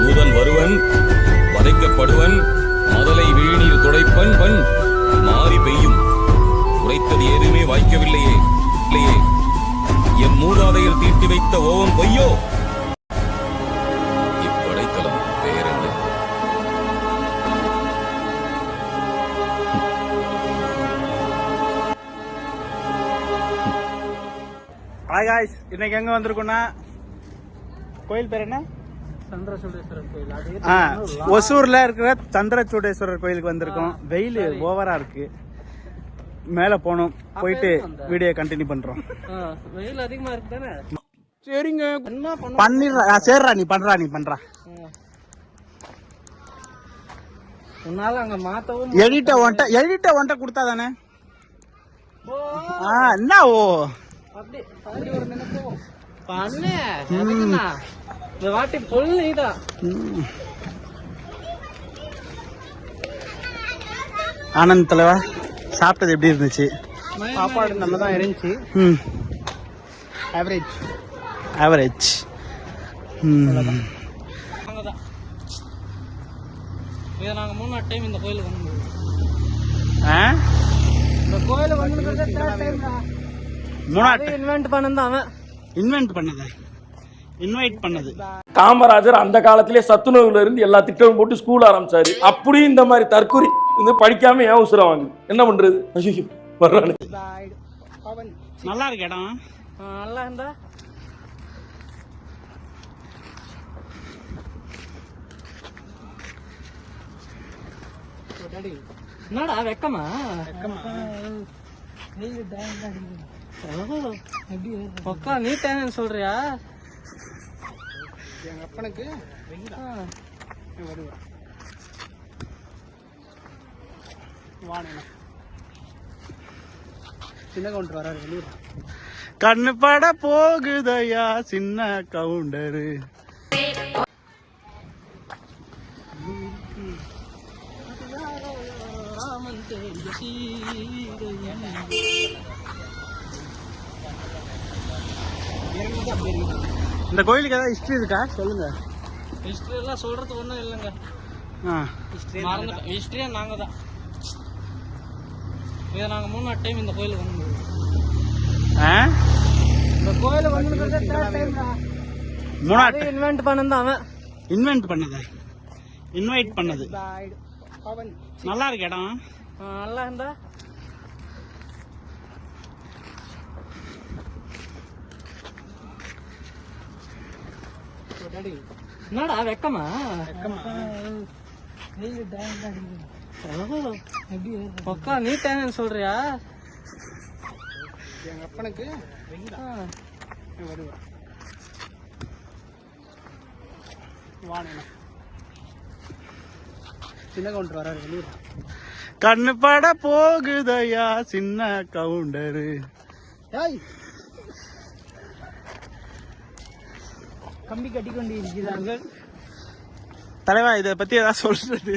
தூதன் வருவன், வதைக்கப்படுவன், மதலை வீணீர் துடைப்பன், பண் மாறி பெய்யும். உரைத்தது ஏதுமே வாய்க்கவில்லையே இல்லையே. என் மூதாதையில் தீட்டி வைத்த ஓவம் பொய்யோ? இப்படைத்தலம் பேரென்ன? ஹாய் காய்ஸ், இன்னைக்கு எங்க வந்திருக்கோம்னா கோயில் பேர் என்ன? சந்திரசூடேஸ்வரர் கோயில். ஒசூர்ல இருக்கிற சந்திரசூடேஸ்வரர் கோயிலுக்கு வந்திருக்கோம். வெயில் ஓவரா இருக்கு, மேல போனோம். போயிட்டு வீடியோ கண்டினியூ பண்றோம். வெயில் அதிகமா இருக்கு தானே? சரிங்க, பண்ணிடுறா. சரிடா, நீ பண்றா. உன்னால அங்க மாத்தவும் எடிட்ட ஒன்ட்ட கொடுத்தா தானே. என்ன ஓ அப்படி ஒரு நினைப்போ பண்ணு. எதுக்குண்ணா இந்த வாட்டி பொல் நீதான். ஆனந்த் தலைவா, சாப்பிட்டது எப்படி இருந்துச்சு? சாப்பாடு நல்லா தான் இருந்துச்சு. ஆவரேஜ். அங்கதான் இதை நாங்க 3 டைம் இந்த கோயிலுக்கு வந்து இந்த கோயிலுக்கு வந்து இன்வைட் பண்ணது காமராஜர் அந்த காலத்திலே சத்துணவுல இருந்து எல்லா திட்டமும் போட்டு ஸ்கூல் ஆரம்பிச்சாரு. அப்படியும் இந்த மாதிரி தற்கொலை வந்து படிக்காம ஏன் உசுரம் வாங்க என்ன பண்றது? வர்றானு நல்லா இருக்கு இடம். நல்லா இருந்தா என்னடா வெக்கமா? பக்கா நீ டேன் சொல்றியா? எங்க அப்பனுக்கு சின்ன கவுண்டர் வராரு வெளியூர். கண்ணு பட போகுதையா சின்ன கவுண்டரு. இந்த கோயிலுக்கு ஏதாவது ஹிஸ்டரி இருக்கா? சொல்லுங்க. ஹிஸ்டரி எல்லாம் சொல்றது ஒண்ணும் இல்லைங்க. ஹிஸ்டரியா நாங்க தான். இதை நாங்க 3 டைம் இந்த கோயிலுக்கு வந்து இந்த கோயிலுக்கு வந்து இன்வென்ட் பண்ணது அவன். இன்வென்ட் பண்ணதா? இன்வைட் பண்ணது. நல்லா இருக்கு இடம். நல்லா இருந்தா என்னடா வெக்கமா? பக்கா நீ டேன் சொல்றியா? எங்க அப்பனுக்கு சின்ன கவுண்டர் வராரு வெளியூர். கண்ணு பட போகுதையா சின்ன கவுண்டரு. கம்பி கட்டி கொண்டு இருக்கிறார்கள். தலைவா, இத பத்தி ஏதாவது சொல்றது?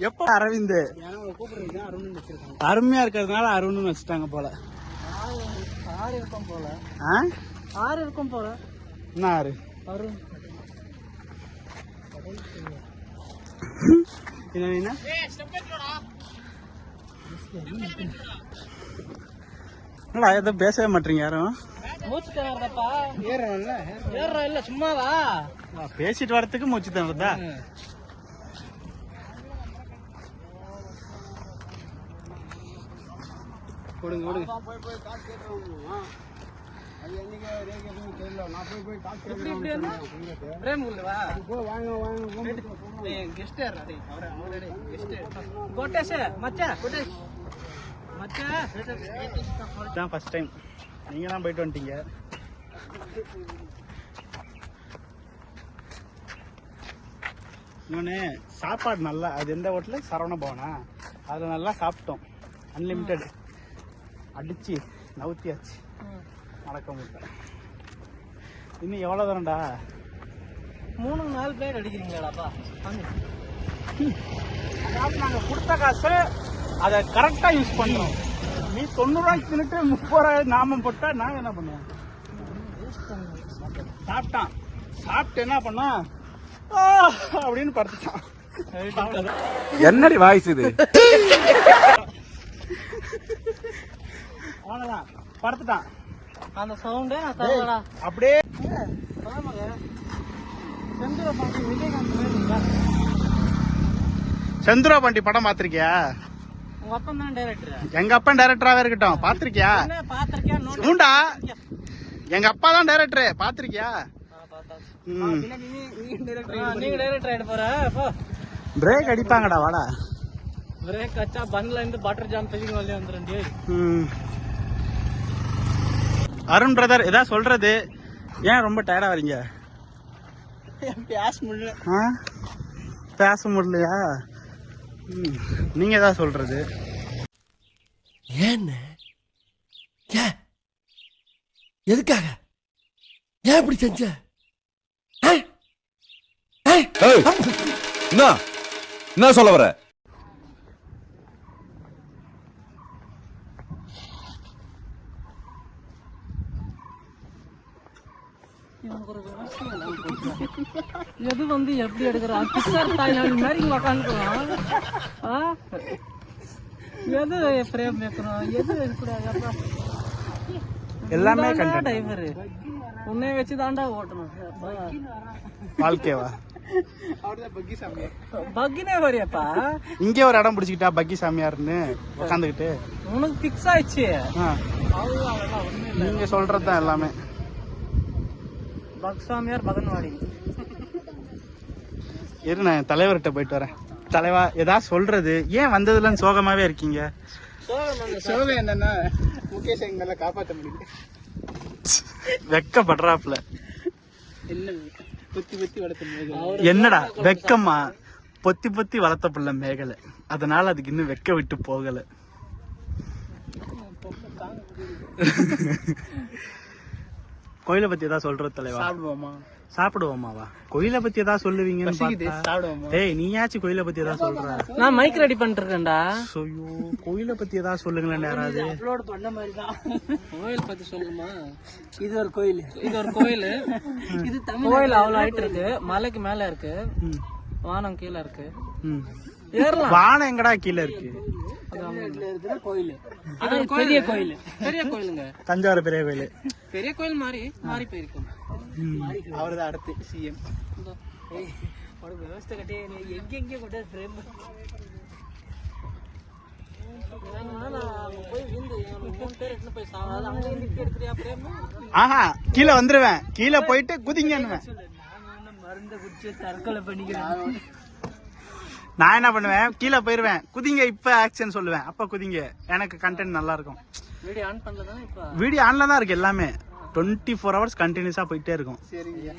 எப்ப அரவிந்த் அருமையா இருக்கிறதுனால அருண் வச்சுட்டாங்க போல. 6 இருக்கும் போல. 6 இருக்கும் போல. என்ன 6? அருண். என்ன எதுவும் பேசவே மாட்டீங்க யாரும். மூச்சு திணறதப்பா. ஏறா இல்ல சும்மாவா பேசிட்டு வரதுக்கு மூச்சு திணறதா? ஃபர்ஸ்ட் டைம் நீங்க தான் போயிட்டு வந்துட்டீங்க. இன்னொன்று சாப்பாடு நல்லா, அது எந்த ஹோட்டலு? சரவண பவனா? அதில் நல்லா சாப்பிட்டோம். அன்லிமிட்டெட் அடிச்சு நவுத்தியாச்சு. நடக்க முடியல. இன்னும் எவ்வளோ தரண்டா? 3-4 பிளேட் அடிக்கிறீங்களாப்பா? அதாவது நாங்கள் கொடுத்த காசு அதை கரெக்டாக யூஸ் பண்ணுறோம். நீ 90 ரூபாய்க்கு தின்னுட்டு 30 ரூபாய் நாமம் போட்டா நாங்கள் என்ன பண்ணுவோம்? சாப்பிட்டான். சாப்பிட்டு என்ன பண்ணோம்? அப்படின்னு படுத்துட்டான். என்னடி வாய்ஸ் இது? அவ்வளவுதான் படுத்துட்டான். அந்த சவுண்டே நான் தரலடா. அப்படியே செந்தூராபாண்டி படம் பாத்திருக்கியா? உங்க அப்பா தான் டைரக்டர். எங்க அப்பா டைரக்டராவே இருக்கட்டும், பாத்திருக்கியா? பாத்திருக்கியா? உண்டா? எங்க அப்பா தான் டைரக்டர், பாத்திருக்கியா? நீங்க டைரக்டர் ஆயிட போற. பிரேக் அடிப்பாங்கடா, வாடா. பிரேக் அச்சா பன்ல இருந்து பட்டர் ஜாம் பெரிய வழியா வந்துருண்டி. அருண் பிரதர் ஏதாவது சொல்றது? ஏன் ரொம்ப டயர்டா வரீங்க? பேச முடியலையா? நீங்க ஏதாவது சொல்றது? ஏன் எதுக்காக ஏன் இப்படி செஞ்ச? என்ன சொல்ல வர? எது வந்து எப்படி எடுக்கிறான்? பிக்சர் தாய்லாந்து மாதிரி உக்காந்துக்கலாம். எது பிரேம் வைக்கணும், எது வைக்கக்கூடாது? எல்லாமே டிரைவர் உன்னை வச்சு தாண்டா ஓட்டணும். வாழ்க்கைவா? பக்கினே வரையப்பா. இங்க ஒரு இடம் பிடிச்சிக்கிட்டா பக்கி சாமியார்னு உட்காந்துக்கிட்டு உனக்கு பிக்ஸ் ஆயிடுச்சு. நீங்க சொல்றதுதான் எல்லாமே. பக் சாமியார் பகன்வாடி. இரு, நான் தலைவர்கிட்ட போயிட்டு வரேன். தலைவா ஏதாவது சொல்றது? ஏன் வந்ததுல சோகமாவே இருக்கீங்க? சோகம் என்னன்னா முகேஷ் எங்களை காப்பாற்ற முடியல. வெக்கப்படுறாப்ல. என்னடா வெக்கம்மா? பொத்தி பொத்தி வளர்த்த பிள்ளை மேகலை, அதனால அதுக்கு இன்னும் வெக்க விட்டு போகல. கோயிலை பத்தி ஏதாவது சொல்றது தலைவா? சாப்பிடுவோமாவா? கோயிலை பத்தி ஏதாவது சொல்லுவீங்கன்னு. ஏய், நீயாச்சும் கோயிலை பத்தி ஏதாவது சொல்ற? நான் மைக் ரெடி பண்ணிட்டு இருக்கேன்டா. ஐயோ, கோயிலை பத்தி ஏதாவது சொல்லுங்களேன் யாராவது. அப்லோட் பண்ண மாதிரி தான். கோயில் பத்தி சொல்லுமா? இது ஒரு கோயில். இது ஒரு கோயில். இது தமிழ் கோயில். அவ்வளவு ஹைட் இருக்கு, மலைக்கு மேல இருக்கு, வானம் கீழே இருக்கு. வானம் எங்கடா கீழே இருக்கு? கோயில். அது பெரிய கோயில். பெரிய கோயிலுங்க. தஞ்சாவூர் பெரிய கோயில். பெரிய கோயில் மாறி மாறி போயிருக்கும். அவர்தான் அடுத்து சிஎம். விவசாய கட்டி எங்க கொண்டு ஃப்ரேம் ஆஹா, கீழே வந்துருவேன். கீழே போயிட்டு குதிங்கன்னு மருந்து குடிச்சு தற்கொலை பண்ணிக்கிறேன். நான் என்ன பண்ணுவேன்? கீழே போயிருவேன், குதிங்க இப்ப ஆக்சன் சொல்லுவேன், அப்ப குதிங்க. எனக்கு கண்டென்ட் நல்லா இருக்கும். வீடியோ ஆன் பண்ணலதான். இப்ப வீடியோ ஆன்ல தான் இருக்கு. எல்லாமே 24 hours கண்டினியூஸா போயிட்டே இருக்கும். சரிங்க.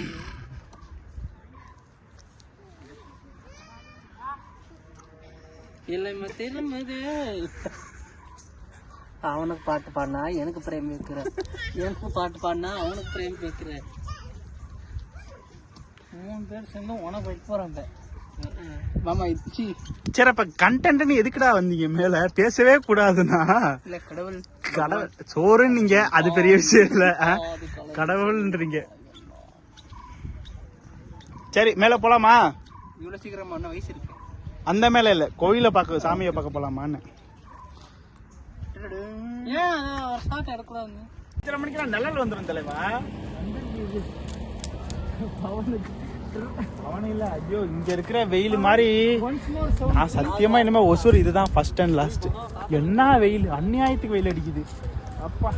அவனுக்கு பாட்டு பாடினா எனக்கு பிரேம் வைக்கிற, எனக்கு பாட்டு பாடினா அவனுக்கு பிரேம் வைக்கிற. 3 பேர் சேர்ந்து உனக்கு வைக்க போறாங்க. சரி, அப்ப கண்டென்ட் எதுக்குடா வந்தீங்க? மேல பேசவே கூடாதுன்னா கடவுள் கடவுள் சோறுன்னு நீங்க, அது பெரிய விஷயம் இல்ல. கடவுள்ன்றீங்க. சரி, மேல போலாமா? இவ்வளவு சீக்கிரமா என்ன வயசு இருக்கு? அந்த மேல இல்ல, கோயில பாக்க, சாமியை பார்க்க போலாமான்னு. ஏன் ஒரு ஷாட் எடுக்கூடாது? 5:30 மணிக்கு நிழல் வந்துடும் தலைவா. அவனு இல்ல. ஐயோ, இங்க இருக்கிற வெயில் மாதிரி நான் சத்தியமா இனிமே ஒசூர் இதுதான் ஃபர்ஸ்ட் அண்ட் லாஸ்ட். என்ன வெயில், அநியாயத்துக்கு வெயில் அடிக்குது. அப்பா,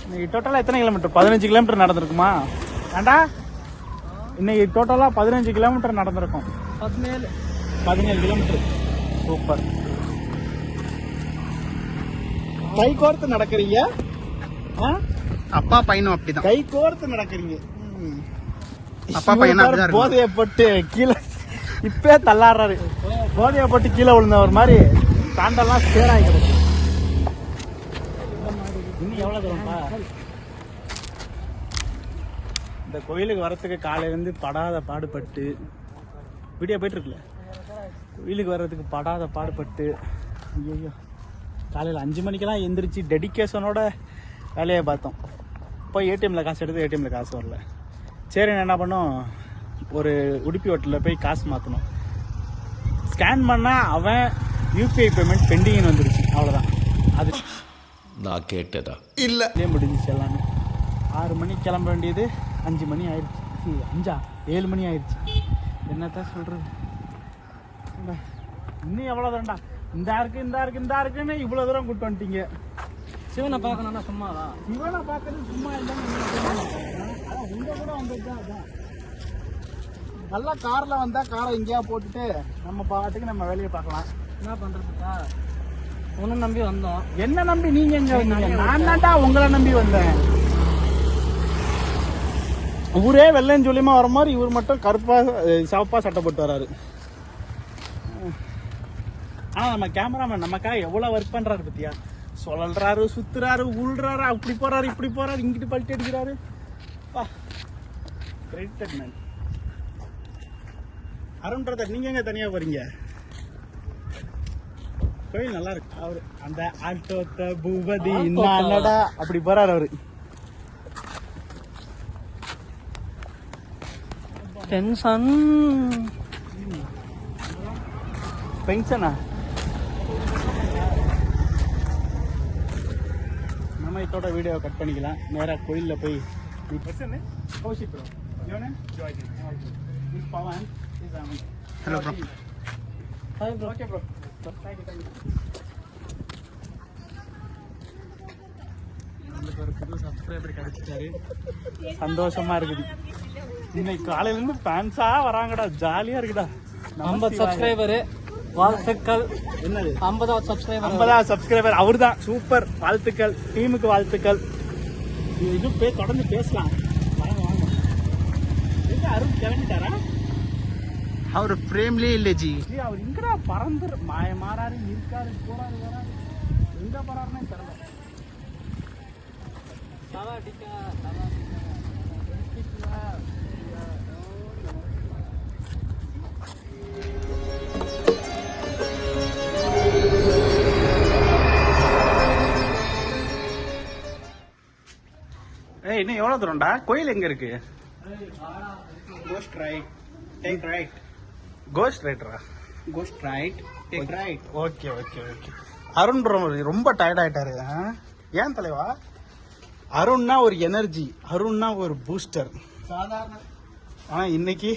இன்னைக்கு டோட்டலா எத்தனை கிலோமீட்டர்? 15 கிலோமீட்டர் நடந்திருக்குமா? ஏண்டா, இன்னைக்கு டோட்டலா 15 கிலோமீட்டர் நடந்திருக்கும். 17 கிலோமீட்டர். சூப்பர். கை கோர்த்து நடக்கிறீங்க. அப்பா பையனும் அப்படிதான் கை கோர்த்து நடக்கிறீங்க. அப்பா பையன் போதைய போட்டு கீழே இப்பே தள்ளாடுறாரு. போதைய போட்டு கீழே விழுந்தவர் மாதிரி சாண்டெல்லாம் சேராகி கிடக்கு. இன்னும் எவ்வளவு தூரம்பா? இந்த கோயிலுக்கு வரத்துக்கு காலையில இருந்து படாத பாடுபட்டு, வீடியோ போயிட்டு இருக்குல்ல, கோயிலுக்கு வர்றதுக்கு படாத பாடுபட்டு, ஐயோ காலையில் 5 மணிக்கெல்லாம் எந்திரிச்சு டெடிக்கேஷனோட வேலையை பார்த்தோம். போய் ஏடிஎம்ல காசு எடுத்து ஏடிஎம்ல காசு வரல. சரி, நான் என்ன பண்ணோம், ஒரு உடுப்பி ஹோட்டலில் போய் காசு மாற்றணும். ஸ்கேன் பண்ணால் அவன் யூபிஐ பேமெண்ட் பெண்டிங்னு வந்துருச்சு. அவ்வளோதான். அது நான் கேட்டதா இதே முடிஞ்சிச்சு எல்லாமே. 6 மணிக்கு கிளம்ப வேண்டியது 5 மணி ஆயிடுச்சு. 7 மணி ஆயிடுச்சு. என்னத்தான் சொல்கிறது. இன்னும் எவ்வளோதான்டா, இந்த இருக்குன்னு இவ்வளோ தூரம் கூட்டு வந்துட்டீங்க. சிவனை பார்க்கணும்னா சும்மாவா? சிவனை பார்க்கறது சும்மா இல்லைன்னு உங்க கூட வந்துட்டு அதான். நல்லா காரில் வந்தால் காரை எங்கேயா போட்டுட்டு நம்ம பாட்டுக்கு நம்ம வேலையை பார்க்கலாம். என்ன பண்ணுறதுக்கா? உன்னை நம்பி வந்தோம். என்ன நம்பி நீங்க எங்க வந்தீங்க? நான் தான்டா உங்களை நம்பி வந்தேன். ஊரே வெள்ளைன்னு சொல்லியமா வர மாதிரி இவர் மட்டும் கருப்பா சிவப்பா சட்டை போட்டு வராரு. ஆனா நம்ம கேமராமேன் நமக்காக எவ்வளவு ஒர்க் பண்றாரு பத்தியா? சொல்றாரு, சுத்துறாரு, உள்றாரு, அப்படி போறாரு, இப்படி போறாரு, இங்கிட்டு பல்ட்டி அடிக்கிறாரு. கிரேட்டட் மேன். அருண் பிரதர், நீங்க எங்க தனியா போறீங்க? கோயில் நல்லா இருக்கு. அவரு அந்த ஆட்டோத்த பூபதி என்னடா அப்படி போறாரு அவரு. டென்ஷன் பென்ஷனா? நம்ம இதோட வீடியோ கட் பண்ணிக்கலாம். நேரா கோயில்ல போய் Kaushik bro, Pavan, hello bro. Hi bro. Okay bro, thank you. நம்மளுக்கு ஒரு புது சப்ஸ்கிரைபர் கிடைச்சிட்டாரு. சந்தோஷமா இருக்குது. இன்னைக்கு காலையில இருந்து ஃபேன்ஸா வராங்கடா, ஜாலியா இருக்குடா. 50 சப்ஸ்கிரைபரு, வாழ்த்துக்கள். என்னது 50வது சப்ஸ்கிரைபர்? 50வது சப்ஸ்கிரைபர் அவர் தான். சூப்பர், வாழ்த்துக்கள். டீமுக்கு வாழ்த்துக்கள். இது தொடர்ந்து பேசலாம். வாங்க வாங்க. அருண் கிளம்பிட்டாரா? அவர் ஃப்ரேம்லயே இல்லை ஜி. அவர் இங்கடா பறந்து மாறாரு, இருக்காரு, போறாரு, வராரு. எங்க போறாருன்னே தெரியல. ஏய், இன்னும் எவ்வளவு தூரம்டா? கோயில் எங்க இருக்கு? Ghost right, take right. Ghost ரைட்டரா? Ghost right, take right. Okay okay okay. Arun ரொம்ப டயர்ட் ஆயிட்டாரு. ஏன் தலைவா? அருண்னா ஒரு எனர்ஜி, அருண்னா ஒரு பூஸ்டர். சாதாரண. ஆனா இன்னைக்கு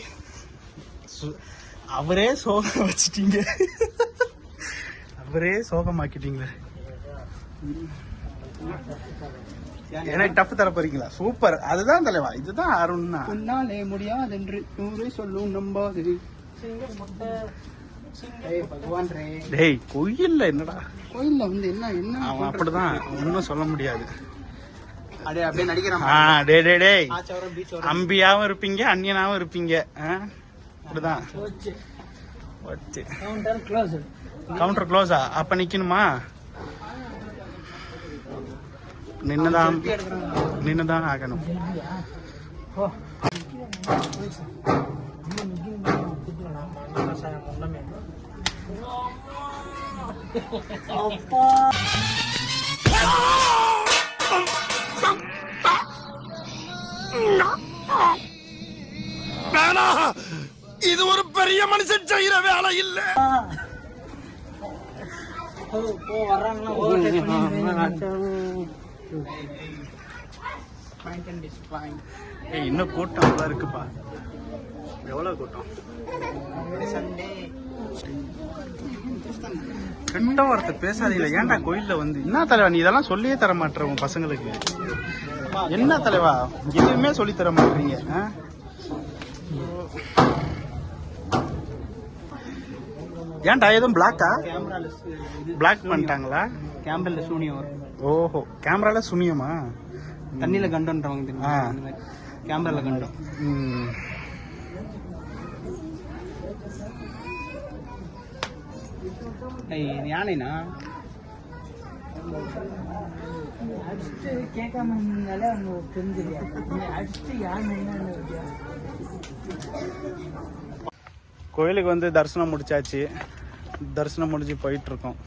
அவரே சோகம் வச்சிட்டீங்க. அவரே சோகமாக்கிட்டீங்களே. எனக்கு டஃப் தர போறீங்களா? சூப்பர். அதுதான் தலைவா, இதுதான் அருண்னா. உன்னாலே முடியாதென்று 100 சொல்லும் நம்பாது. பகவான் ரே. டேய், கோயில்ல என்னடா? கோயில்ல வந்து என்ன அவன் அப்படிதான், ஒன்னும் சொல்ல முடியாது. அப்படியே நடிக்கிறான். டேய் அம்பியாவும் இருப்பீங்க, அந்நியனாவும் இருப்பீங்க. அப்படிதான். கவுண்டர் க்ளோஸா? அப்ப நிக்கணுமா? நின்னுதான் ஆகணும். இது ஒரு பெரிய மனுஷன் செய்யற வேலை இல்ல. இன்னும் கூட்டம் அவ்வளவு இருக்குப்பா. எவ்வளவு கூட்டம்? கெட்ட வார்த்தை பேசாதீங்களா? ஏன்டா கோயில்ல வந்து? என்ன தலைவா நீ இதெல்லாம் சொல்லியே தர மாட்டேற உன் பசங்களுக்கு? என்ன தலைவா எதுவுமே சொல்லி தர மாட்டீங்க? ஏன்டா எதுவும் பிளாக்கா? பிளாக் பண்ணிட்டாங்களா? கேமரால சூனியம் வரும். ஓஹோ, கேமரால சுனியமா? தண்ணியில கண்டோன்றவங்க தெரியுமா? கேமரால கண்டோம். யானைனா கேட்காம தெரிஞ்சிருக்கா? கோயிலுக்கு வந்து தரிசனம் முடிச்சாச்சு. தரிசனம் முடிஞ்சு போயிட்டு இருக்கோம்.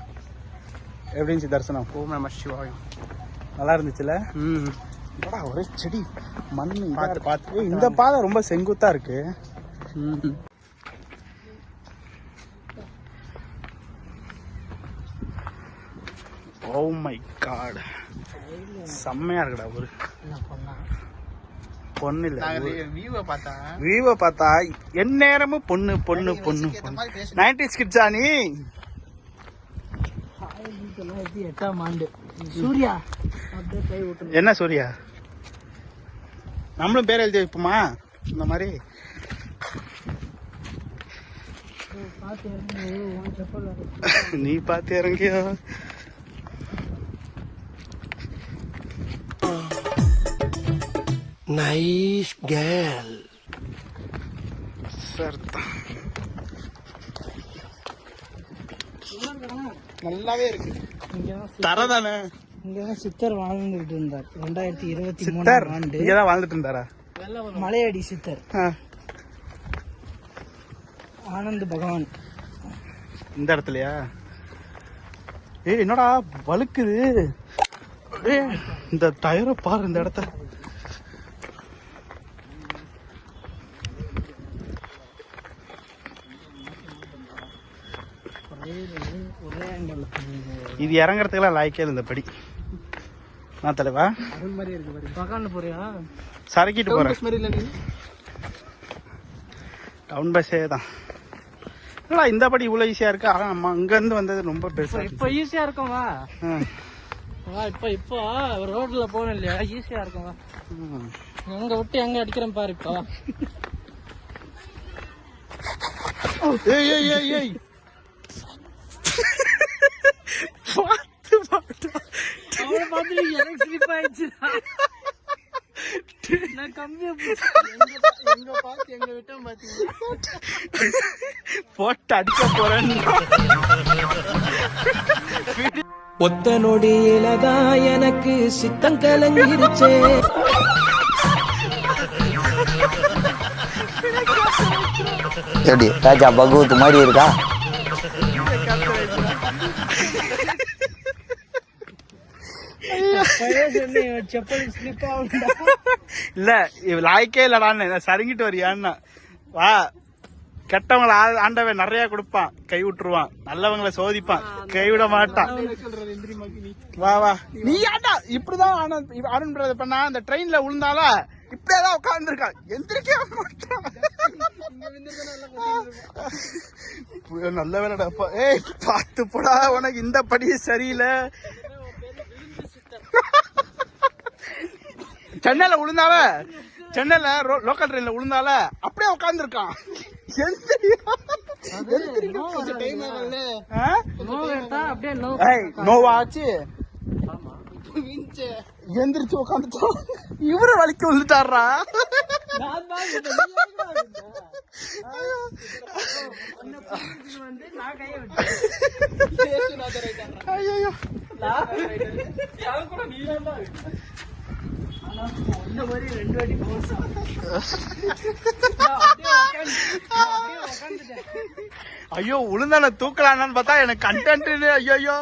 எப்படி இருந்துச்சு தரிசனம்? ஓம் நம சிவாய. நல்லா இருந்துச்சுல? ஒரே செடி மண் பார்த்து. இந்த பாதை ரொம்ப செங்குத்தா இருக்கு. ஓ மை காட், செம்மையா இருக்குடா ஒரு பொண்ணு இல்ல. வியூவை பார்த்தா எந்நேரமும் பொண்ணு பொண்ணு பொண்ணு பொண்ணு. 90s கிட்ஸா நீ? 8ஆம் ஆண்டு சூர்யா அப்படியே கை விட்டு என்ன சூர்யா? நம்மளும் பேர் எழுதி வைப்போமா இந்த மாதிரி? நீ பார்த்து இறங்கியோ? Nice girl. சரிதான், நல்லாவே இருக்கு. தரதானே? இங்கதான் சித்தர் வாழ்ந்துகிட்டு இருந்தார் 2023 சித்தர் ஆண்டு. இங்கதான் வாழ்ந்துட்டு இருந்தாரா? மலையடி சித்தர் ஆ, ஆனந்த் பகவான். இந்த இடத்துலயா? ஏய் என்னடா வழுக்குது? ஏய் இந்த டயரை பாரு, இந்த இடத்த. ஒரே ஆங்கிள் இது இறங்குறதுக்கெல்லாம் லாய்க்கே இல்லை இந்த படி. நான் தலைவா அது மாதிரி இருக்கு. பகவான் போறியா? சரக்கிட்டு போறேன். மாதிரி இல்ல நீ? டவுன் பஸ்ஸே தான். இல்லடா இந்த படி இவ்வளவு ஈஸியா இருக்கு. ஆனா நம்ம அங்க இருந்து வந்தது ரொம்ப பெருசா இருக்கு. இப்ப ஈஸியா இருக்கும் வா. வா இப்போ ரோட்ல போகணும் இல்லையா, ஈஸியா இருக்கும் வா. எங்க விட்டு எங்க அடிக்கிறேன் பாரு இப்போ. ஏய் ஏய் ஏய் ஏய் பாத்து பாத்து அவனை பார்த்து எனக்கு ஸ்லிப் ஆயிடுச்சு. நான் கம்பியை எங்க பார்த்து எங்க விட்டோம் பாத்தீங்க. போட்டு அடிக்க போறேன். ஒத்த நொடியிலதான் எனக்கு சித்தம் கலங்கிருச்சே. எப்படி ராஜா பகவத் மாதிரி இருக்கா? செப்பல் ஸ்லிப் ஆகுண்டா. இல்ல லாய்க்கே இல்லடான்னு சரங்கிட்டு வரியான்னா வா. கெட்டவங்களை ஆண்டவன் நிறைய கொடுப்பான், கை விட்டுருவான். நல்லவங்களை சோதிப்பான், கைவிட மாட்டான். வா வா. நீ ஏன்டா இப்படிதான் அருண் பிரதர் பண்ணா? அந்த ட்ரெயின்ல விழுந்தாலா இப்படியேதான் உட்கார்ந்து இருக்கான், எந்திரிக்க மாட்டான். நல்ல வேலைடாப்பா. ஏய் பார்த்து போடா, உனக்கு இந்த படி சரியில்லை. சென்னையில விழுந்தாவ, சென்னையில லோக்கல் ட்ரெயின்ல விழுந்தால அப்படியே உட்கார்ந்து இருக்கான். நோவாச்சு எந்திரிச்சு உட்காந்துட்டோம். இவரு வலிக்கு வந்துட்டாரா? ஐயோ ஐயோ உளுந்தான தூக்கலான்னு பார்த்தா எனக்கு கண்டென்ட். ஐயோ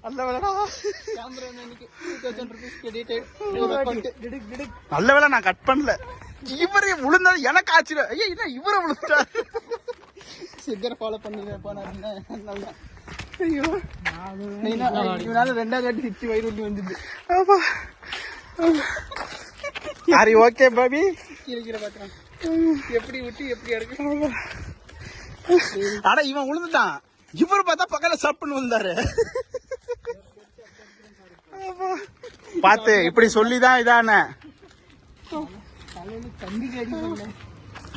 நல்ல வேலைடா, நல்ல வேலை நான் கட் பண்ணல. இவரே விழுந்தது எனக்கு ஆச்சரியம். ஐயா என்ன இவரை விழுந்தாரு? சித்தரை ஃபாலோ பண்ணி போனாரு. ஐயோ இவனால 2வது வாட்டி சிக்ஸ் வயிறு வலி வந்துது. ஆரி ஓகே பாபி? கீழே பாக்குறான் எப்படி விட்டு எப்படி எடுக்க. ஆனா இவன் விழுந்துட்டான், இவரு பார்த்தா பக்கத்துல சப்புன்னு வந்தாரு. பாத்து இப்படி சொல்லிதான் இதான.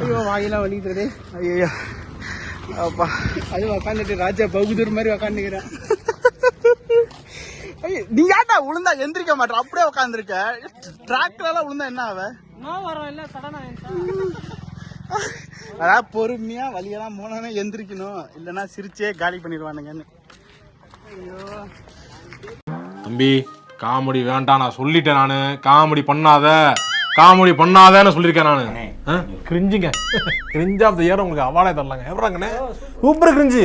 ஐயோ வாயிலாம் வலிக்குது. ஐயோ அப்பா, அது உக்காந்துட்டு ராஜா பகுதூர் மாதிரி உக்காந்துக்கிறேன். நீ ஏன்டா விழுந்தா எந்திரிக்க மாட்டேன், அப்படியே உட்காந்துருக்க. டிராக்டர் எல்லாம் விழுந்தா என்ன ஆவ? அதாவது பொறுமையா வழியெல்லாம் போனா எந்திரிக்கணும், இல்லன்னா சிரிச்சே காலி பண்ணிடுவானுங்கன்னு. தம்பி காமெடி வேண்டாம், நான் சொல்லிட்டேன். நானு காமெடி பண்ணாதன்னு சொல்லியிருக்கேன் நானு. கிரிஞ்சுங்க, கிரிஞ்ச் ஆஃப் த இயர் உங்களுக்கு அவார்டே தரலாங்க. எவ்வளோங்கண்ணே சூப்பர் கிரிஞ்சு.